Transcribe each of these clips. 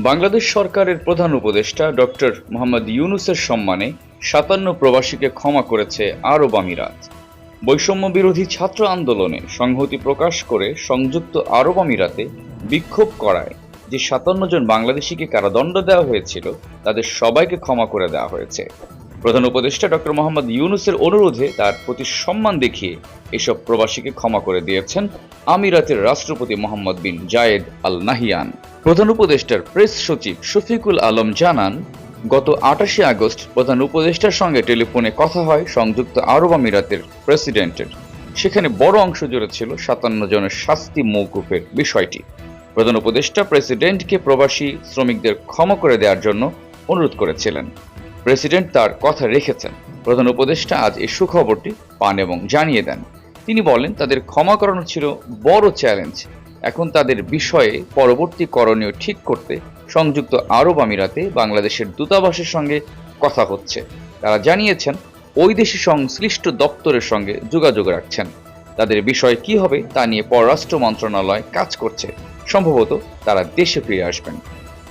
বাংলাদেশ সরকারের প্রধান উপদেষ্টা ডক্টর মোহাম্মদ ইউনূসের সম্মানে ৫৭ প্রবাসীকে ক্ষমা করেছে আরব আমিরাত। বৈষম্য বিরোধী ছাত্র আন্দোলনে সংহতি প্রকাশ করে সংযুক্ত আরব আমিরাতে বিক্ষোভ করায় যে ৫৭ জন বাংলাদেশিকে কারাদণ্ড দেওয়া হয়েছিল তাদের সবাইকে ক্ষমা করে দেওয়া হয়েছে। প্রধান উপদেষ্টা ডক্টর মোহাম্মদ ইউনূসের অনুরোধে তার প্রতি সম্মান দেখিয়ে এসব প্রবাসীকে ক্ষমা করে দিয়েছেন আমিরাতের রাষ্ট্রপতি মোহাম্মদ বিন জায়েদ আল নাহিয়ান। প্রধান উপদেষ্টার প্রেস সচিব শফিকুল আলম জানান, গত ২৮ আগস্ট প্রধান উপদেষ্টার সঙ্গে টেলিফোনে কথা হয় সংযুক্ত আরব আমিরাতের প্রেসিডেন্টের। সেখানে বড় অংশ জুড়ে ছিল ৫৭ জনের শাস্তি মওকুফের বিষয়টি। প্রধান উপদেষ্টা প্রেসিডেন্টকে প্রবাসী শ্রমিকদের ক্ষমা করে দেওয়ার জন্য অনুরোধ করেছিলেন। প্রেসিডেন্ট তার কথা রেখেছেন। প্রধান উপদেষ্টা আজ এই সুখবরটি পান এবং জানিয়ে দেন। তিনি বলেন, তাদের ক্ষমা করানো ছিল বড় চ্যালেঞ্জ। এখন তাদের বিষয়ে পরবর্তী করণীয় ঠিক করতে সংযুক্ত আরব আমিরাতে বাংলাদেশের দূতাবাসের সঙ্গে কথা হচ্ছে। তারা জানিয়েছেন ওই দেশে সংশ্লিষ্ট দপ্তরের সঙ্গে যোগাযোগ রাখছেন। তাদের বিষয় কি হবে তা নিয়ে পররাষ্ট্র মন্ত্রণালয় কাজ করছে। সম্ভবত তারা দেশে ফিরে আসবেন।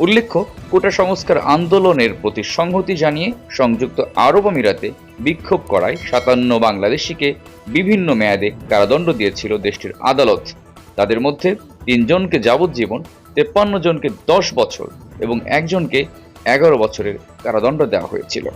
উল্লেখ্য, কোটা সংস্কার আন্দোলনের প্রতি সংহতি জানিয়ে সংযুক্ত আরব আমিরাতে বিক্ষোভ করায় ৫৭ বাংলাদেশিকে বিভিন্ন মেয়াদে কারাদণ্ড দিয়েছিল দেশটির আদালত। তাদের মধ্যে ৩ জনকে যাবজ্জীবন, ৫৩ জনকে ১০ বছর এবং একজনকে ১১ বছরের কারাদণ্ড দেওয়া হয়েছিল।